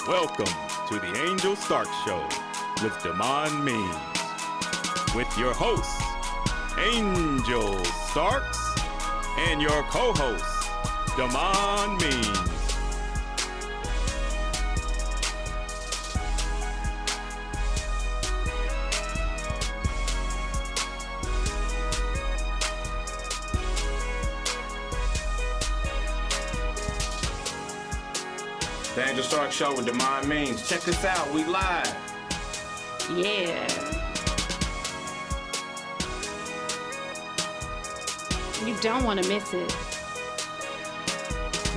Welcome to the Angel Stark Show with Damone Means. With your hosts, Angel Starks, and your co-host, Damone Means. The Angel Stark Show with Damone Means. Check this out, we live. Yeah. You don't want to miss it.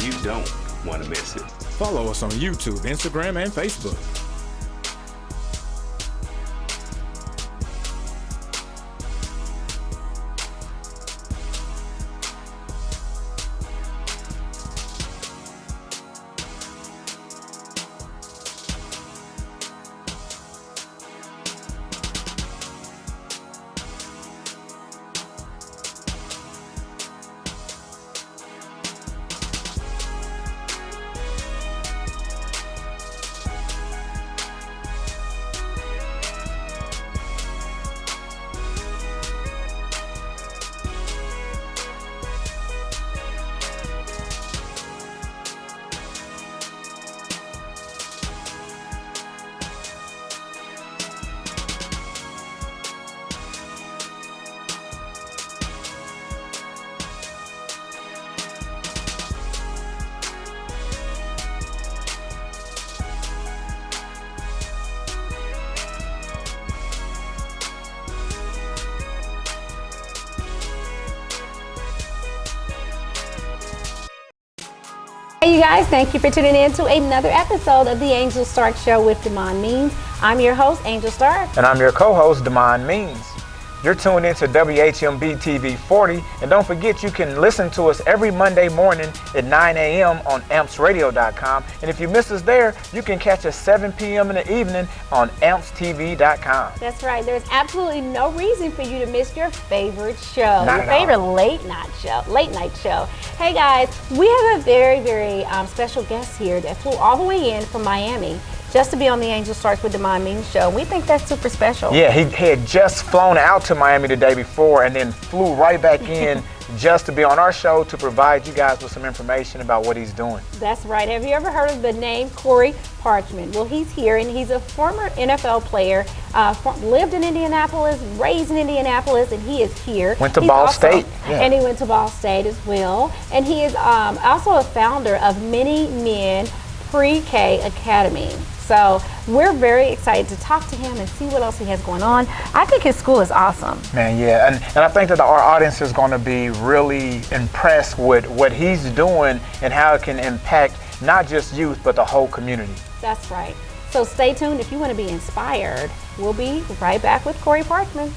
You don't want to miss it. Follow us on YouTube, Instagram, and Facebook. Hey you guys, thank you for tuning in to another episode of the Angel Stark Show with Damone Means. I'm your host, Angel Stark. And I'm your co-host, Damone Means. You're tuned into WHMB TV 40, and don't forget you can listen to us every Monday morning at 9 a.m. on ampsradio.com. And if you miss us there, you can catch us 7 p.m. in the evening on ampstv.com. That's right. There's absolutely no reason for you to miss your favorite show, Not your at all. favorite late night show. Hey guys, we have a very, very special guest here that flew all the way in from Miami just to be on the Angel Starks with Damone Means show. We think that's super special. Yeah, he had just flown out to Miami the day before and then flew right back in just to be on our show to provide you guys with some information about what he's doing. That's right. Have you ever heard of the name Corey Parchman? Well, he's here, and he's a former NFL player, lived in Indianapolis, raised in Indianapolis, and he is here. Went to He's Ball also- State. Yeah. And he went to Ball State as well. And he is also a founder of Many Men Pre-K Academy. So we're very excited to talk to him and see what else he has going on. I think his school is awesome. Man, yeah, and I think that our audience is going to be really impressed with what he's doing and how it can impact not just youth, but the whole community. That's right. So stay tuned if you want to be inspired. We'll be right back with Corey Parchman.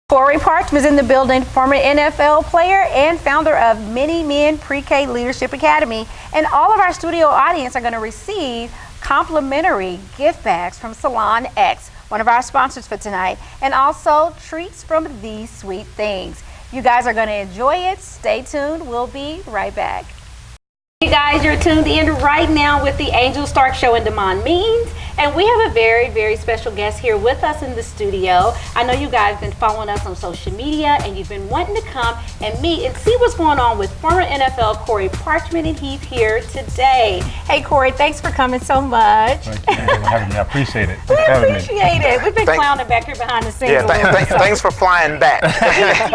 Corey Parchman is in the building, former NFL player and founder of Many Men Pre-K Leadership Academy. And all of our studio audience are going to receive complimentary gift bags from Salon X, one of our sponsors for tonight, and also treats from These Sweet Things. You guys are going to enjoy it. Stay tuned. We'll be right back. Hey guys, you're tuned in right now with the Angel Stark Show and Damone Means. And we have a very, very special guest here with us in the studio. I know you guys have been following us on social media and you've been wanting to come and meet and see what's going on with former NFL Corey Parchman, and he's here today. Hey Corey, thanks for coming so much. Thank you for having me. I appreciate it. We Thanks for having me. appreciate it. We've been Thank- clowning back here behind the scenes. Yeah, a little bit. thanks for flying back.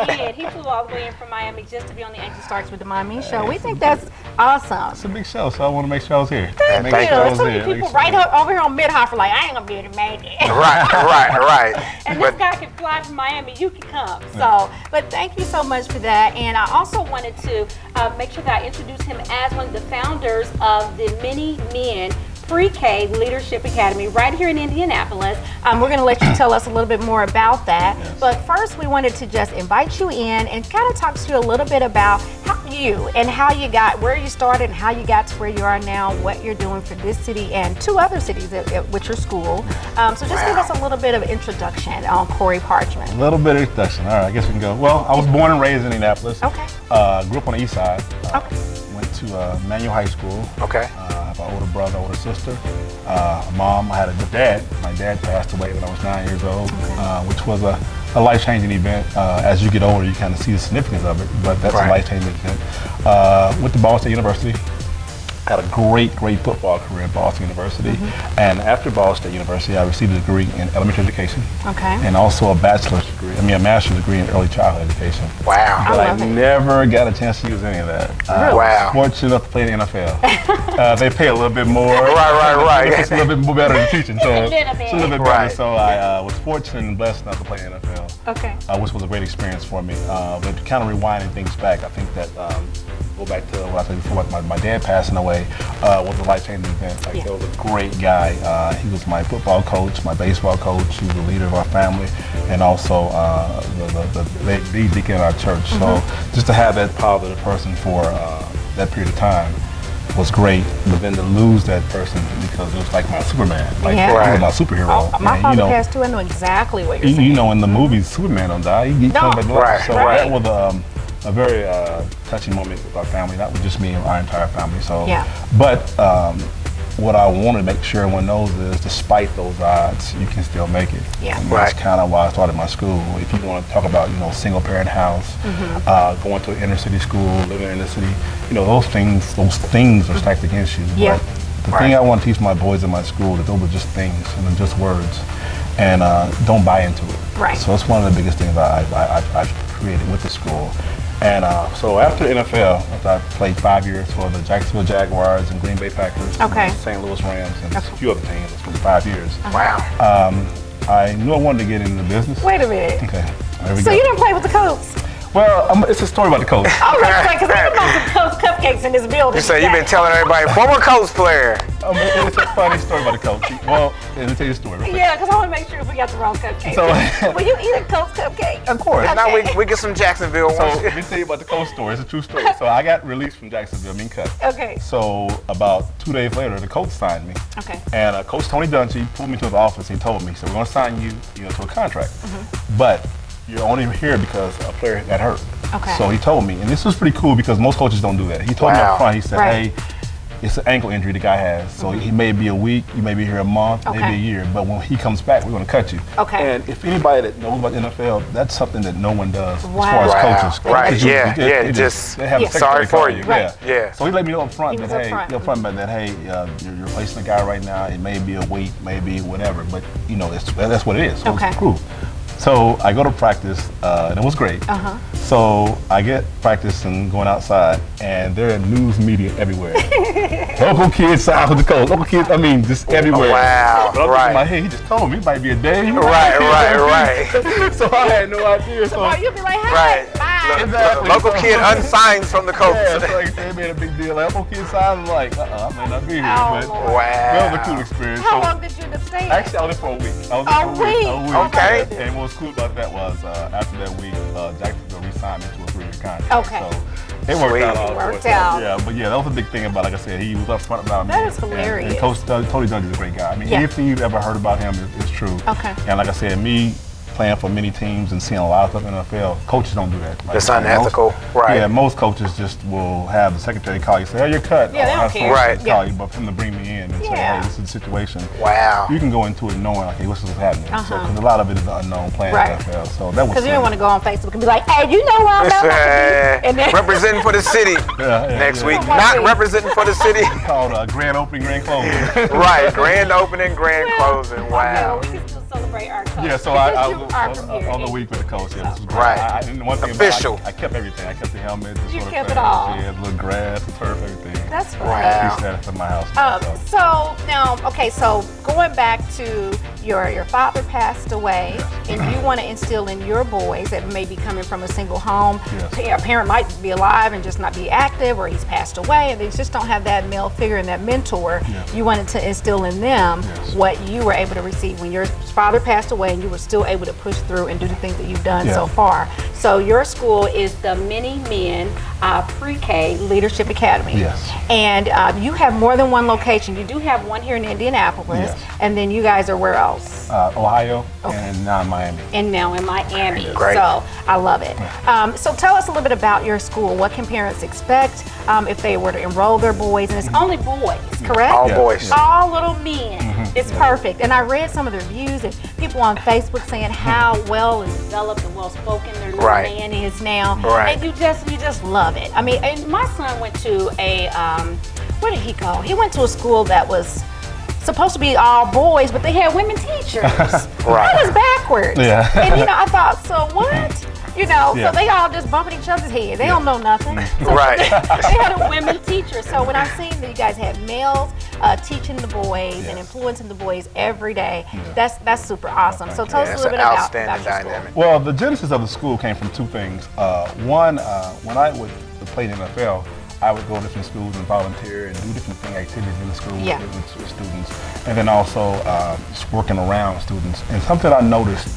He did. He flew all the way in from Miami just to be on the Angel Starks with the Damone Means show. We think that's awesome. It's a big show, so I want to make sure I was here. Thank Thank you. you. I was So many there. people right over here on Mid-High for like, I ain't gonna be able to make it. Right. And But this guy can fly from Miami, you can come. So, but thank you so much for that. And I also wanted to make sure that I introduce him as one of the founders of the Many Men Pre-K Leadership Academy right here in Indianapolis. We're going to let you tell us a little bit more about that. Yes. But first, we wanted to just invite you in and kind of talk to you a little bit about how you got, where you started and how you got to where you are now, what you're doing for this city and 2 other cities with your school. So just give us a little bit of introduction on Corey Parchman. A little bit of introduction. All right, I guess we can go. Well, I was born and raised in Indianapolis. Okay. Grew up on the east side. Okay. Went to Manual High School. Okay. I have an older brother, older sister. Mom, I had a dad. My dad passed away when I was 9 years old, which was a life-changing event. As you get older, you kind of see the significance of it, but that's a life-changing event. Went to Ball State University. Had a great football career at Boston University. And after Ball State University, I received a degree in elementary education. Okay. And also a master's degree in early childhood education. Wow. But I never got a chance to use any of that. I was fortunate enough to play in the NFL. They pay a little bit more. Right. It's a little bit more better than teaching. So it's a little bit better. Right. So I was fortunate and blessed enough to play in the NFL. Okay. Which was a great experience for me. But kind of rewinding things back, I think that go back to what I said before about my dad passing away was a life-changing event. Like, there was a great guy. He was my football coach, my baseball coach. He was the leader of our family, and also the lead deacon in our church. So just to have that positive person for that period of time was great. But then to lose that person because it was like my Superman, like he was my superhero. My and, father passed too. I know exactly what you're saying. You know, in the movies, Superman don't die. He comes back to life. So that was a very touching moment with our family, not just me and our entire family. So, but what I want to make sure everyone knows is, despite those odds, you can still make it. Yeah. And that's kind of why I started my school. If you want to talk about, single parent house, going to an inner city school, living in the city, those things are stacked against you. Yeah. But the thing I want to teach my boys in my school is those are just things and they're just words, and don't buy into it. Right. So it's one of the biggest things I've created with the school. And so after the NFL, I played 5 years for the Jacksonville Jaguars and Green Bay Packers, and St. Louis Rams, and a few other teams. It's been 5 years. Wow. I knew I wanted to get into business. Wait a minute. Okay, there we So go. you didn't play with the Colts? Well, it's a story about the Colts. I was like, because I know some Colts cupcakes in this building. You say you've been telling everybody, former Colts player. It's a funny story about the Colts. Well, let me tell you the story. Yeah, because I want to make sure if we got the wrong cupcake. So, will you eat a Colts cupcake? of course. Okay. Now we get some Jacksonville So ones. let me tell you about the Colts story. It's a true story. So I got released from Jacksonville, cut. Okay. So about 2 days later, the Colts signed me. Okay. And Coach Tony Dungy pulled me to his office. He told me, "So we're going to sign you, to a contract, but you're only here because a player got hurt." Okay. So he told me, and this was pretty cool because most coaches don't do that. He told me up front. He said, "Hey, it's an ankle injury the guy has. So he may be a week, you may be here a month, maybe a year, but when he comes back, we're going to cut you." Okay. And if anybody that knows about the NFL, that's something that no one does as Wow. far as coaches. Right. Coaches They have a sorry secretary for call you. Yeah. So he let me know up front He that, was upfront. you're replacing a guy right now. It may be a week, maybe whatever, but that's what it is. So it's proof. So I go to practice, and it was great. So I get practice and going outside, and there are news media everywhere. Local kids signed with the Colts. Local kids, just everywhere. Wow. But I'm thinking in my head, he just told me it might be a day. Right. So I had no idea. So You'll be like, hey, bye. Exactly. Local kid unsigned from the Colts. yeah, so like they made a big deal. Like, local kids signed. I'm like, I may not be here, but Lord. Wow. that was a cool experience. How So- long did you end up staying? Actually, I was there for a week. A week? Okay. And what was cool about that was after that week, Jacksonville re-signed me to a 3-year contract. Okay. So it worked Sweet. out. all Worked the way. out. Yeah, but that was a big thing about, like I said, he was upfront about me. That is And hilarious. Coach Tony Dungy is a great guy. Anything you've ever heard about him is true. Okay. And like I said, me playing for many teams and seeing a lot of stuff in the NFL, coaches don't do that. Like, That's unethical. Right. Yeah, most coaches just will have the secretary call you, say, "Hey, you're cut." Yeah, they Or don't have care. someone Right. call you, but for them to bring me in and say, Yeah. "Hey, this is the situation." Wow. You can go into it knowing, okay, what's happening. So, because a lot of it is unknown playing Right. NFL. So that was. Because you don't want to go on Facebook and be like, hey, you know why I'm not and then Representing for the city next week. Not representing for the city. called grand opening, grand closing. Right. Grand opening, grand closing. Wow. we can still celebrate our coach. Yeah, so I You are was from here. on the week with the coach. Yeah, this was great. Right. And one thing Official. I kept everything. I kept the helmet, the You sort of kept it thing. all. Yeah, the little grass, the turf, everything. That's Wow. right. Piece that from my house. So now, okay, so going back to your father passed away, and you want to instill in your boys that may be coming from a single home. Yes. A parent might be alive and just not be active, or he's passed away, and they just don't have that male figure and that mentor. Yes. You wanted to instill in them Yes. what you were able to receive when your father passed away, and you were still able to push through and do the things that you've done Yeah. so far. So your school is the Many Men Pre-K Leadership Academy. Yes. And you have more than one location. You do have one here in Indianapolis, Yes. and then you guys are where else? Ohio and now in Miami. And now in Miami. Great. So I love it. So tell us a little bit about your school. What can parents expect if they were to enroll their boys? And it's only boys, correct? All Yeah. boys. Yeah. All little men. It's perfect. And I read some of the reviews and people on Facebook saying how well and developed and well spoken their little Right. man is now. Right. And you just love it. I mean, and my son went to a where did he go? He went to a school that was supposed to be all boys, but they had women teachers. Right. That is backwards. Yeah. And I thought, so what? Yeah. So they all just bumping each other's head. They don't know nothing. So Right. they had a women teacher. So when I've seen that you guys have males teaching the boys and influencing the boys every day, that's super awesome. So tell us a That's little an bit outstanding about your school. dynamic. Well, the genesis of the school came from two things. One, when I would play in the NFL, I would go to different schools and volunteer and do different activities in the school Yeah. with students. And then also just working around students. And something I noticed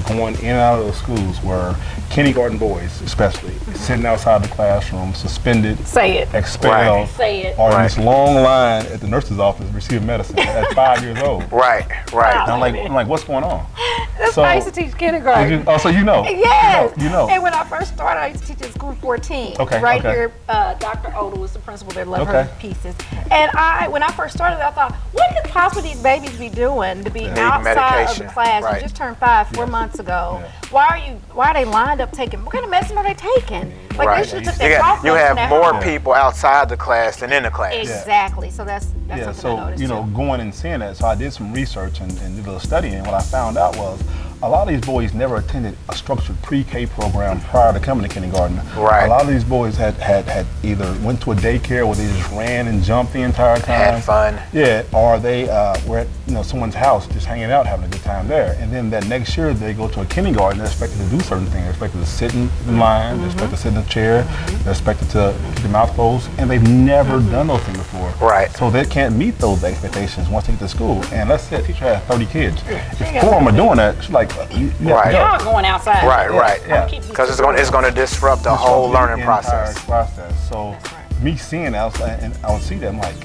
going in and out of those schools were kindergarten boys, especially, sitting outside the classroom, suspended, Say it. expelled, Say it. or in this long line at the nurse's office receiving medicine at 5 years old. Right. And I'm like, what's going on? That's So- why I used to teach kindergarten. So you know. Yes. You know. And when I first started, I used to teach at school 14. Okay, Right okay. here, Dr. Oda was the principal there, loved Okay. her pieces. And when I first started, I thought, what could possibly these babies be doing to be outside of medication, the class? right. You just turned 5 4 months ago. Why are they lined up taking? What kind of medicine are they taking? Like Right. they should have took You, that cough you medicine have at more home. people outside the class than in the class. Exactly. So that's Yeah, something I so noticed. you know, too. going and seeing that, so I did some research and did a little studying. And what I found out was a lot of these boys never attended a structured pre-K program prior to coming to kindergarten. Right. A lot of these boys had either went to a daycare where they just ran and jumped the entire time. Had fun. Yeah, or they were at someone's house just hanging out, having a good time there. And then that next year they go to a kindergarten, they're expected to do certain things. They're expected to sit in line, they're expected to sit in a chair, they're expected to keep their mouth closed, and they've never done those things before. Right. So they can't meet those expectations once they get to school. And let's say a teacher has 30 kids. If 4 of them are doing that, she's like, you have Right. to go. Y'all going outside. Right. Yeah. Keep these Because it's going to disrupt the whole learning process. So me seeing that, I would see that, I'm like,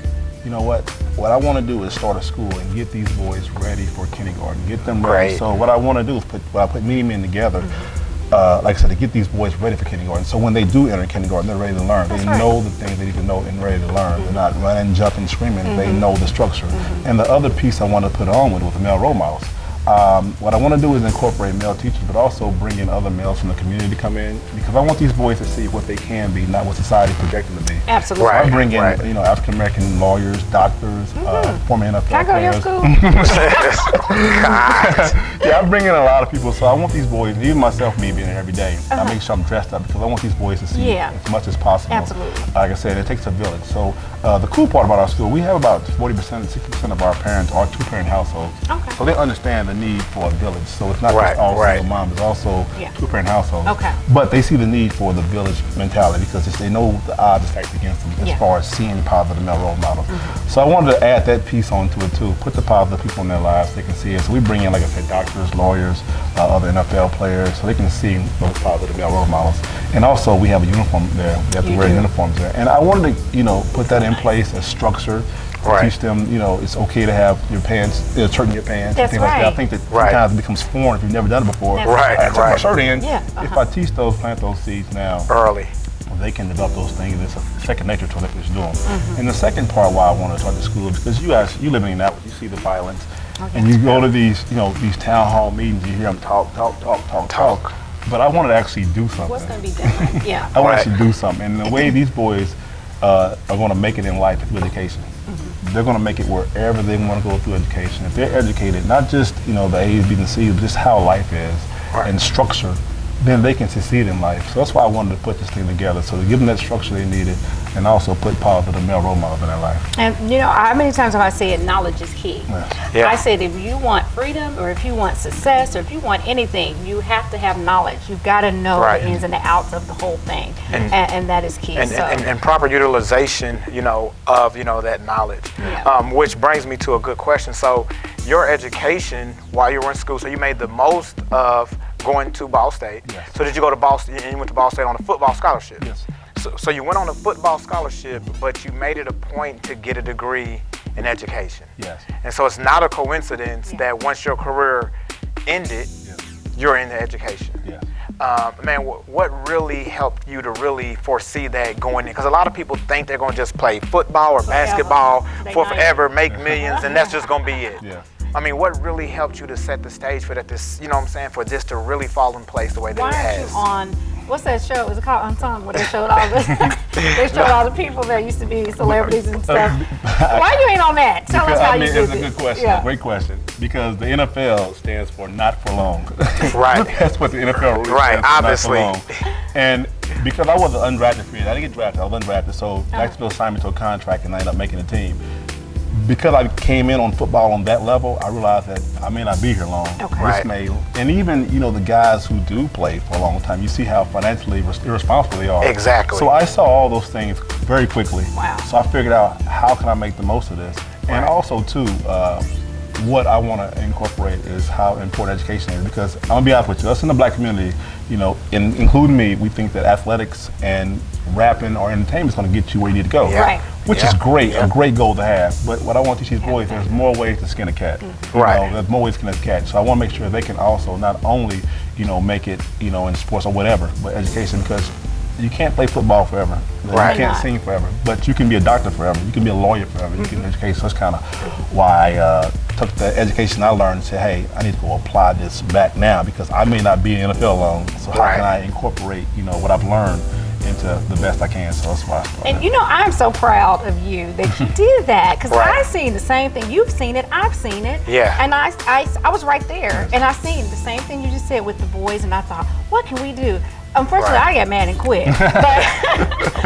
you know what I want to do is start a school and get these boys ready for kindergarten, get them ready. Great. So what I want to do is put Many Men together, like I said, to get these boys ready for kindergarten. So when they do enter kindergarten, they're ready to learn. They know the things they need to know and ready to learn. They're not running, jumping, screaming. They know the structure. And the other piece I want to put on with was the male role models. What I want to do is incorporate male teachers, but also bring in other males from the community to come in, because I want these boys to see what they can be, not what society projects them to be. Absolutely. So I bring in, Right. African American lawyers, doctors, former NFL Can I go to your players. school? Yeah, I bring in a lot of people, so I want these boys, even myself, me being there every day, I make sure I'm dressed up because I want these boys to see as much as possible. Absolutely. Like I said, it takes a village. So the cool part about our school, we have about 40%, 60% of our parents are two-parent households. Okay. So they understand the need for a village. So it's not Right, just all right. single moms, it's also two-parent households. Okay. But they see the need for the village mentality because they know the odds are stacked against them as far as seeing positive male role models. So I wanted to add that piece onto it too, put the positive people in their lives, they can see it. So we bring in, like I said, doctors, lawyers, other NFL players, so they can see those positive male role models. And also we have a uniform there, they have to wear uniforms there. And I wanted to, put that in place as structure. Right. Teach them, it's okay to have your pants, shirt in your pants, That's and things like that. I right. think that Right. sometimes it becomes foreign if you've never done it before. That's Right, I took my right. shirt in. Yeah, If I teach those, plant those seeds now, Early. they can develop those things. It's a second nature to what they can do. And the second part why I want to start the school is because you live in Indianapolis, you see the violence, and you go to these town hall meetings, you hear them talk. But I wanted to actually do something. What's going to be different? Yeah. I want to actually do something. And the way these boys are going to make it in life is through education. They're going to make it wherever they want to go through education. If they're educated, not just the A's, B's, and C's, but just how life is and structure, then they can succeed in life. So that's why I wanted to put this thing together, so to give them that structure they needed, and also put positive male role models in their life. And you know, how many times have I said knowledge is key? Yes. Yeah. I said if you want freedom, or if you want success, or if you want anything, you have to have knowledge. You've got to know Right. the ins and the outs of the whole thing, and that is key. And proper utilization, of that knowledge. Yeah. Which brings me to a good question. So, your education while you were in school, so you made the most of going to Ball State. Yes. So did you go to Ball State? And you went to Ball State on a football scholarship. Yes. So you went on a football scholarship, but you made it a point to get a degree in education. Yes. And so it's not a coincidence that once your career ended, you're in the education. Yeah. Man, what really helped you to really foresee that going in? Because a lot of people think they're going to just play football or basketball for forever, make millions, and that's just going to be it. Yeah. I mean, what really helped you to set the stage for that? For this to really fall in place the way that Why it aren't has? you on? What's that show? Is it called Unsung? Where they showed all the they showed all the people that used to be celebrities and stuff. Why you ain't on that? Tell us how you did it's it. a good question. Yeah. Great question. Because the NFL stands for not for long. Right. That's what the NFL really Right, stands for, obviously. not for long. And because I was an undrafted free agent, I didn't get drafted. I was undrafted, so Jacksonville signed me to a contract, and I ended up making the team. Because I came in on football on that level, I realized that I may not be here long. Okay. Right. And even the guys who do play for a long time, you see how financially irresponsible they are. Exactly. So I saw all those things very quickly. Wow. So I figured out how can I make the most of this, and also too, what I want to incorporate is how important education is. Because I'm gonna be honest with you, us in the black community, including me, we think that athletics and rapping or entertainment is going to get you where you need to go. Yeah. Right. Which is great, a great goal to have. But what I want to teach these boys, there's more ways to skin a cat. Right. There's more ways to skin a cat. So I want to make sure they can also not only, make it, in sports or whatever, but education, because you can't play football forever. Right. You can't sing forever. But you can be a doctor forever. You can be a lawyer forever. You can educate. So that's kind of why I took the education I learned and said, hey, I need to go apply this back now, because I may not be in the NFL long. So how can I incorporate, what I've learned into the best I can? So that's why I started. And I'm so proud of you that you did that, because I've seen the same thing. You've seen it, I've seen it. Yeah. And I was right there, and I seen the same thing you just said with the boys, and I thought, what can we do? Unfortunately, I got mad and quit. But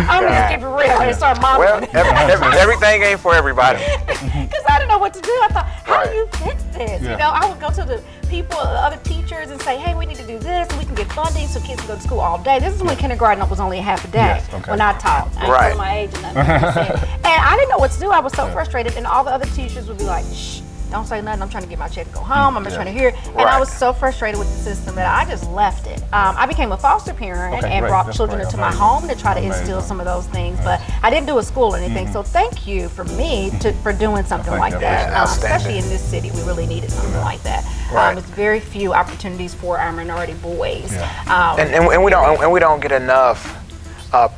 I'm gonna keep it real and start modeling. Well, everything ain't for everybody. Because I didn't know what to do. I thought, how do you fix this? Yeah. I would go to the people, the other teachers, and say, hey, we need to do this, and we can get funding so kids can go to school all day. This is when kindergarten was only a half a day Yes, okay. when I taught. I Right. didn't know my age and nothing. And I didn't know what to do. I was so frustrated, and all the other teachers would be like, shh, don't say nothing. I'm trying to get my check and go home. I'm not trying to hear it. And I was so frustrated with the system that I just left it. I became a foster parent and great. brought That's children great. into my Amazing. home to try to Amazing. instill some of those things. But I didn't do a school or anything. So thank you for me for doing something Thank like you. that. Outstanding. Especially in this city, we really needed something like that. Right. It's very few opportunities for our minority boys. Yeah. And we don't get enough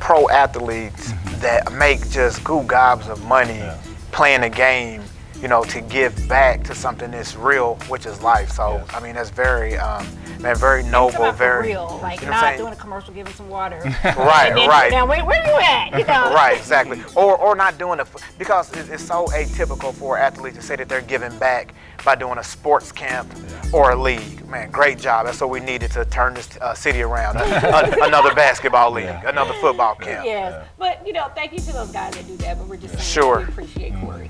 pro athletes that make just goo gobs of money playing a game, to give back to something that's real, which is life. So I mean, that's very very noble, About very for real, like you know what I'm not saying? doing a commercial, giving some water. Right, And then, right. Now, where you at? Right, exactly. Or not doing it, because it's so atypical for athletes to say that they're giving back by doing a sports camp or a league. Man, great job. That's what we needed to turn this city around. Another basketball league, another football camp. Yes, but thank you to those guys that do that. But we're just saying Sure. we appreciate Corey.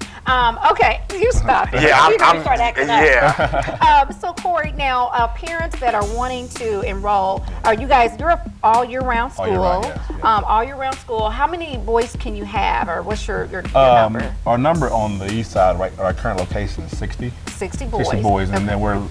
Okay, you stop it. Yeah, You're gonna start acting up. yeah. So Corey, now parents that are wanting to enroll, you're all year round school. All year round, yes, yes. All year round school. How many boys can you have, or what's your number? Our number on the east side, our current location is 60. 60 boys. 60 boys, and then we're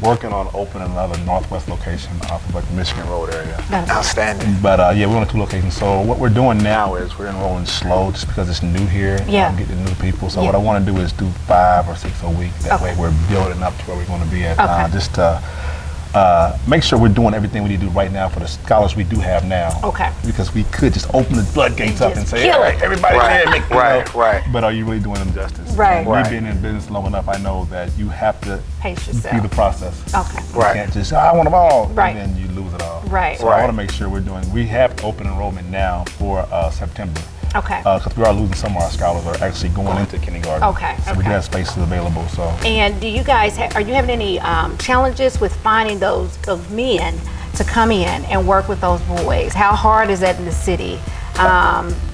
working on opening another northwest location off of the Michigan Road area. Outstanding. But we're on 2 locations. So what we're doing now is we're enrolling slow, just because it's new here. Yeah. Getting new people. So what I want to do is do 5 or 6 a week. That way we're building up to where we're going to be at. Okay. Just to make sure we're doing everything we need to do right now for the scholars we do have now. Okay. Because we could just open the floodgates up and say, kill all it. right, everybody Right, there, make right. But are you really doing them justice? Right. Me being in business long enough, I know that you have to Pace see yourself. the process. Okay. You Right. can't just, I want them all, Right. and then you lose it all. Right. So I want to make sure we have open enrollment now for September. Okay. Because we are losing some of our scholars are actually going into kindergarten. Okay, So we do okay. have spaces available. So And do you guys are you having any challenges with finding those men to come in and work with those boys? How hard is that in the city?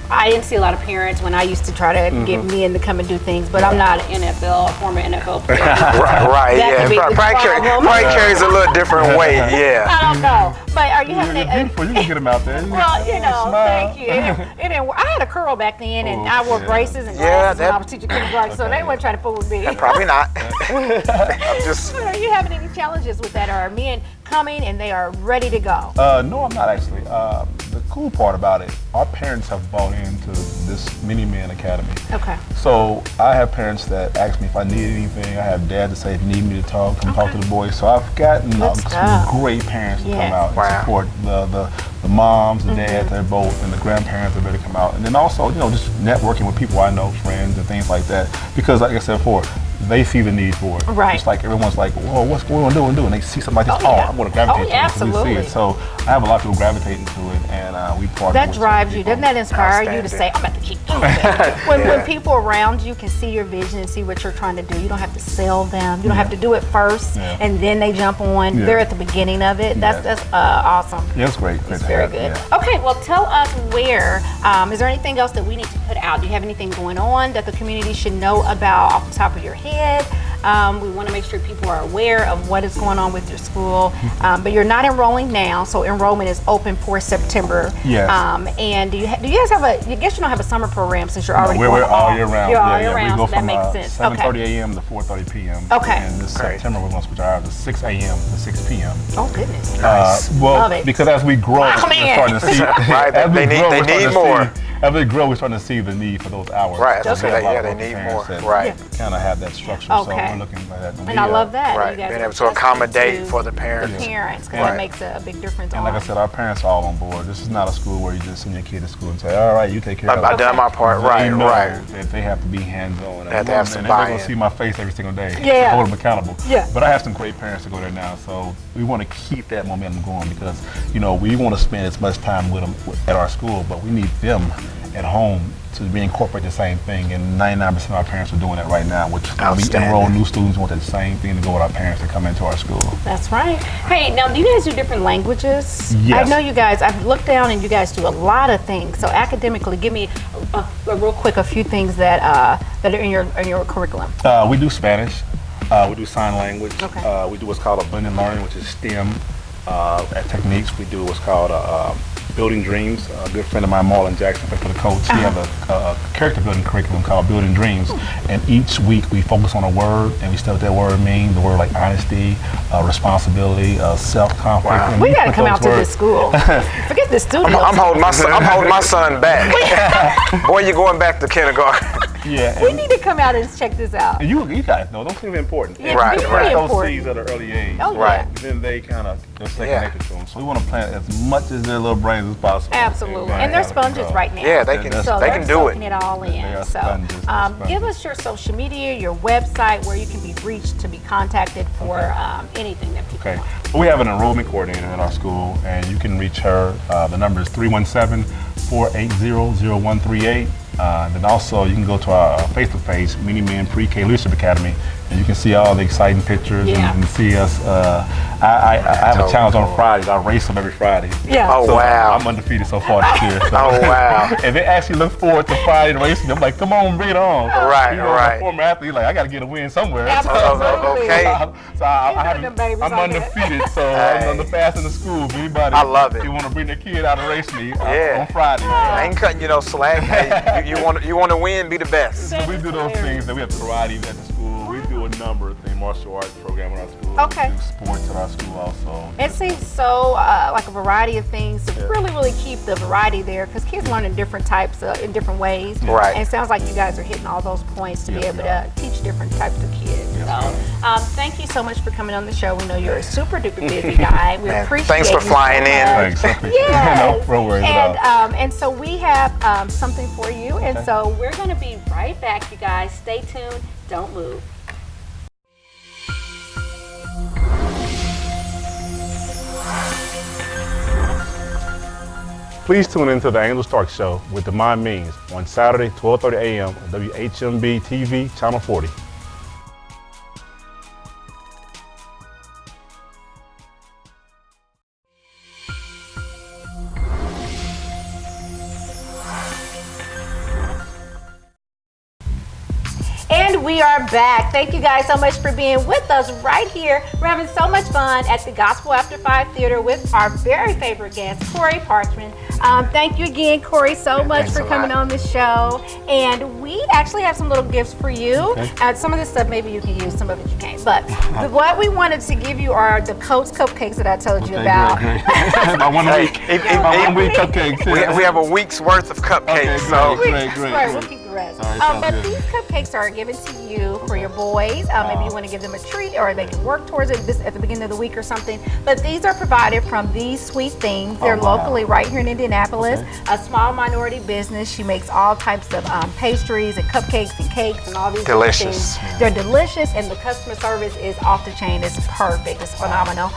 I didn't see a lot of parents when I used to try to get men to come and do things, but I'm not an former NFL player. Right, yeah. Probably carries a little different weight, yeah. I don't know. But are you having You're beautiful. You can get them out there. Well, you know, smile. thank you. I had a curl back then, and I wore braces and Yeah, glasses when I was teaching kindergarten, so they weren't trying to fool with me. Probably not. I'm just. But are you having any challenges with that? Or are men coming and they are ready to go? No, I'm not actually. The cool part about it, our parents have bought into this Mini Men Academy. Okay. So I have parents that ask me if I need anything. I have dad to say if you need me to talk, come talk to the boys. So I've gotten some great parents to come out and support the moms, the dads, they're both, and the grandparents are ready to come out. And then also, just networking with people I know, friends and things like that. Because like I said before, they see the need for it. Right. It's like everyone's like, whoa, what's going on do? And they see something like this, I'm going to gravitate to it. Absolutely. We see it. So I have a lot of people gravitating to it, and we partner That with drives some you. people. Doesn't that inspire you to say, I'm about to keep doing it? When people around you can see your vision and see what you're trying to do, you don't have to sell them. You don't have to do it first, and then they jump on. They're at the beginning of it. That's awesome. Yeah, it's great. It's very good. Yeah. Okay, well, tell us where. Is there anything else that we need to put out? Do you have anything going on that the community should know about off the top of your head? We want to make sure people are aware of what is going on with your school. But you're not enrolling now, so enrollment is open for September. Yes. And do you guys have I guess you don't have a summer program since you're already we're all year round. You're all year We round, go so that from makes sense. 7:30 a.m. to 4:30 p.m. Okay. And this September we're going to switch our hours to 6 a.m. to 6 p.m. Oh, goodness. Well, Love it. because as we grow, we're starting to see. They need more. As we grow, we're starting to see the need for those hours. Right. They need more. Right. Kind of have that structure. So we're looking at that. And I love that. Right. You guys Being are able to accommodate adjusting for the parents. Because that makes a big difference. And like I said, our parents are all on board. This is not a school where you just send your kid to school and say, all right, you take care of it. I've done my part. Right. That they have to be hands-on. They have to have some buy-in. buy-in. They're going to see my face every single day. Yeah. Hold them accountable. Yeah. But I have some great parents to go there now, so we want to keep that momentum going because, we want to spend as much time with them at our school, but we need them at home to reincorporate the same thing, and 99% of our parents are doing that right now, which we enroll new students want the same thing to go with our parents to come into our school. That's right. Hey, now do you guys do different languages? Yes. I know you guys, I've looked down and you guys do a lot of things. So academically, give me real quick a few things that are in your curriculum. We do Spanish, we do sign language, Okay. we do what's called a blended learning, which is STEM techniques. We do what's called Building Dreams. A good friend of mine, Marlon Jackson, for the coach, he has a character building curriculum called Building Dreams. And each week we focus on a word and we study what that word means. The word like honesty, responsibility, self-confidence. Wow. We got to come out to this school. Forget the studio. I'm holding my son back. Boy, you're going back to kindergarten. Yeah. We need to come out and check this out. You guys know, those things are important. Yeah, Right, it's right. very Those important. seeds at an early age. Oh, yeah. Right. Then they they'll stay connected to them. So we want to plant as much as their little brains as possible. Absolutely. And they're sponges right now. Yeah, they can So they they're can do soaking it. it all They in. are So sponges. give us your social media, your website, where you can be reached to be contacted for anything that people Okay. want. We have an enrollment coordinator at our school, and you can reach her. The number is 317-480-0138. Then also you can go to our Facebook page, Mini Men Pre-K Leadership Academy, and you can see all the exciting pictures and see us. I have a challenge on Fridays. I race them every Friday. Yeah. Oh, wow. I'm undefeated so far this year. So. Oh, wow. And they actually look forward to Friday racing. I'm like, come on, bring it on. Right, right. A former athlete, like, I got to get a win somewhere. Absolutely. Okay. So I'm undefeated, so I'm the fastest in the school. If anybody, I love it. You want to bring their kid out and race me Yeah. on Friday. I ain't cutting you no slack. Hey, you want to win, be the best. So we do those things. That we have karate at the school. We do a number of things, martial arts program at our school. Okay. We do sports at our school also. It seems so like a variety of things to really keep the variety there, because kids learn in different types, in different ways. Right. And it sounds like you guys are hitting all those points to be able to teach different types of kids. So thank you so much for coming on the show. We know you're a super duper busy guy. We appreciate Thanks for you flying so in. much. Thanks. Yes. No worries at all. And so we have something for you, and so we're going to be right back, you guys. Stay tuned. Don't move. Please tune into the Angel Stark Show with Damone Means on Saturday, 12:30 a.m. on WHMB TV, Channel 40. We are back. Thank you guys so much for being with us right here. We're having so much fun at the Gospel After 5 Theater with our very favorite guest, Corey Parchman. Thank you again, Corey, so much for coming on the show. And we actually have some little gifts for you. Okay. Some of this stuff maybe you can use, some of it you can't. But what we wanted to give you are the Coach cupcakes that I told you about. Great. My 1 week. My 1 week cupcakes. We have a week's worth of cupcakes. Okay, great. Right, we'll keep the rest. But these cupcakes are given to you for your boys. Maybe you want to give them a treat, or they can work towards it at the beginning of the week or something. But these are provided from These Sweet Things. They're locally right here in Indianapolis. A small minority business. She makes all types of pastries and cupcakes and cakes and all these delicious things. They're delicious, and the customer service is off the chain. It's perfect. It's phenomenal.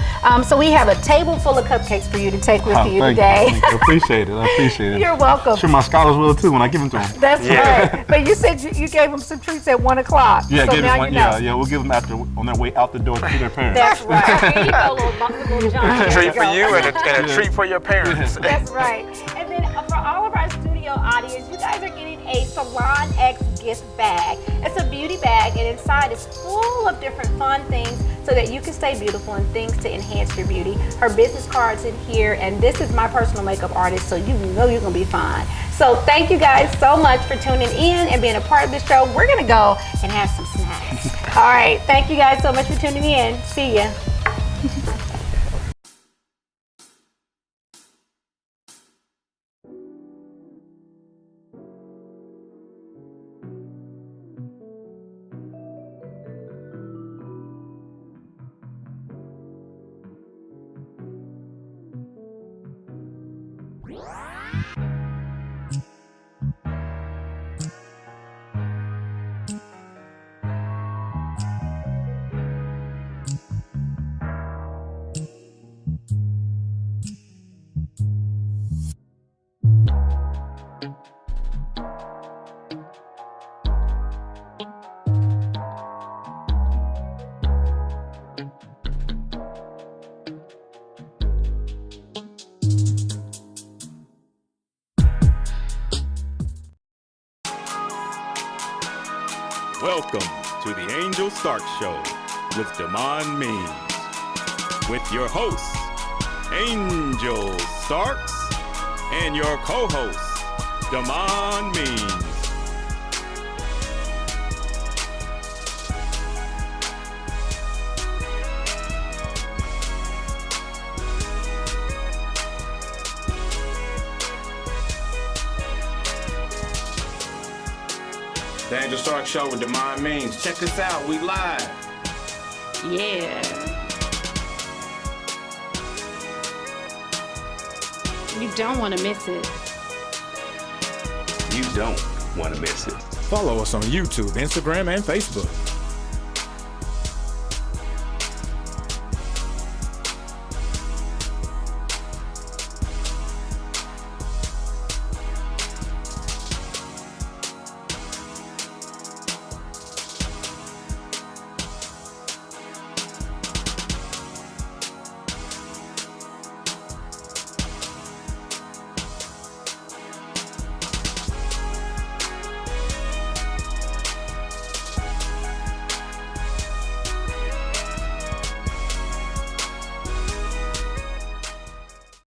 So we have a table full of cupcakes for you to take with you today. I appreciate it. You're welcome. I'm sure my scholars will too when I give them to them. That's right. But you said you gave them some treats at 1 o'clock. Yeah, so now you know. we'll give them on their way out the door to their parents. That's right. Here you go, little John. Treat for you and a treat for your parents. That's right. And then for all of our studio audience, you guys are getting a Salon X gift bag. It's a beauty bag, and inside is full of different fun things so that you can stay beautiful and things to enhance your beauty. Her business card's in here, and this is my personal makeup artist, so you know you're gonna be fine. So thank you guys so much for tuning in and being a part of the show. We're gonna go and have some snacks. All right, thank you guys so much for tuning in. See ya. Welcome to the Angel Stark Show with Damone Means. With your hosts, Angel Starks, and your co-host, Damone Means. The Angel Stark Show with Damone Means. Check us out, we live. Yeah. You don't want to miss it. You don't want to miss it. Follow us on YouTube, Instagram, and Facebook.